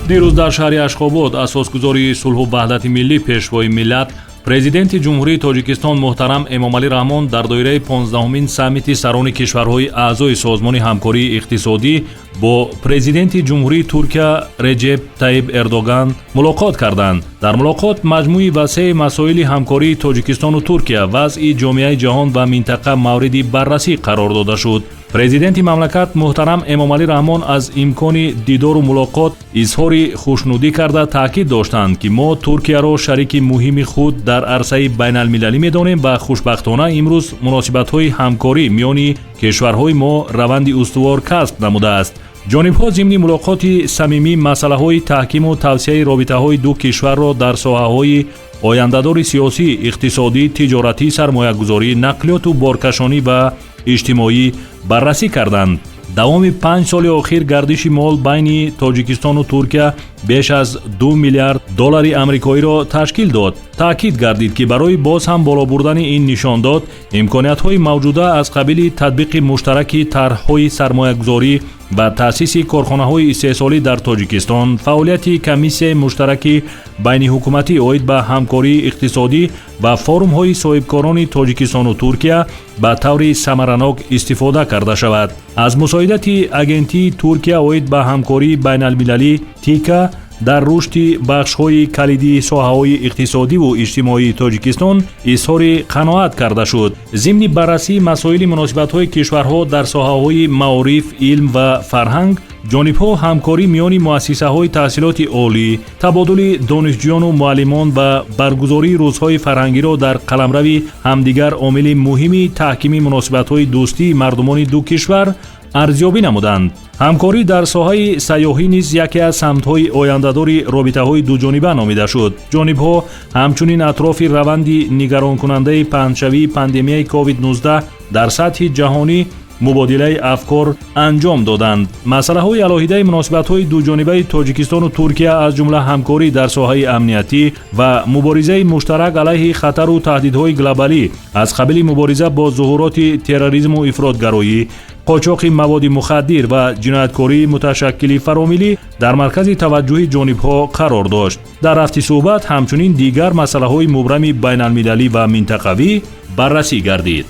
дирӯз дар шаҳри Ашхобод асосгузори сулҳу ваҳдати миллӣ пешвои миллат президенти ҷумҳурии Тоҷикистон муҳтарам Эмомалӣ Раҳмон дар доираи 15-умин саммити сарони кишварҳои аъзои Созмони ҳамкории иқтисодӣ бо президенти ҷумҳурии Туркия Реҷеп Таyyip Эрдоган мулоқот карданд. Дар мулоқот маҷмӯи васеъи масоили ҳамкории Тоҷикистону Туркия, вазъи ҷомеаи ҷаҳон ва минтақа мавриди баррасӣ қарор дода шуд. Президенти мамлакат муҳтарам Эмомалӣ Раҳмон аз имкони дидору мулоқот изҳори хушнудӣ карда таъкид доштанд, ки мо Туркияро шарики муҳими худ дар арсаи байналмилалӣ медонем ва хушбахтона имрӯз муносибатҳои ҳамкорӣ миёни кишварҳои мо раванди устувор касб намудааст. ҷонибҳо зимни мулоқоти самимӣ масъалаҳои таҳкиму тавсеяи робитаҳои ду кишварро дар соҳаҳои ояндадори сиёсӣ, иқтисодӣ, тиҷоратӣ, сармоягузорӣ, нақлиёту боркашонӣ ва иҷтимоӣ баррасӣ карданд. давоми 5 соли охир гардиши мол байни Тоҷикистону Туркия беш аз $2 миллиард амрикоиро ташкил дод. таъкид гардид, ки барои боз ҳам боло бурдани ин нишондод имкониятҳои мавҷуда аз қабили татбиқи муштараки тарҳҳои сармоягузорӣ ва таъсиси корхонаҳои истеҳсолӣ дар Тоҷикистон, фаъолияти комиссияи муштараки байниҳукуматӣ оид ба ҳамкории иқтисодӣ ва форумҳои соҳибкорони Тоҷикистону Туркия ба таври самаранок истифода карда шавад. аз мусоидати агентии Туркия оид ба ҳамкории байналмилалӣ ТИКА дар рушди бахшҳои калидии соҳаҳои иқтисодиву иҷтимоии Тоҷикистон изҳори қаноат карда шуд. зимни баррасии масоили муносибатҳои кишварҳо дар соҳаҳои маориф, илм ва фарҳанг, ҷонибҳо ҳамкорӣ миёни муассисаҳои таҳсилоти олӣ, табодули донишҷӯёну муаллимон ва баргузории рӯзҳои фарҳангиро дар қаламрави ҳамдигар омили муҳими таҳкими муносибатҳои дӯстии мардумони ду кишвар арзёбӣ намуданд. ҳамкорӣ дар соҳаи сайёҳӣ низ яке аз самтҳои ояндадори робитаҳои дуҷониба номида шуд. ҷонибҳо ҳамчунин атрофи раванди нигаронкунандаи паҳншавии пандемияи COVID-19 дар сатҳи ҷаҳонӣ мубодилаи афкор анҷом доданд. масъалаҳои алоҳидаи муносибатҳои дуҷонибаи Тоҷикистону Туркия, аз ҷумла ҳамкорӣ дар соҳаи амниятӣ ва муборизаи муштарак алайҳи хатару таҳдидҳои глобалӣ, аз қабили мубориза бо зуҳуроти терроризму ифротгароӣ, қочоқи маводи мухаддир ва ҷинояткории муташаккили фаромилӣ дар маркази таваҷҷӯҳи ҷонибҳо қарор дошт. дар рафти суҳбат ҳамчунин дигар масъалаҳои мубрами байналмилалӣ ва минтақавӣ баррасӣ гардид.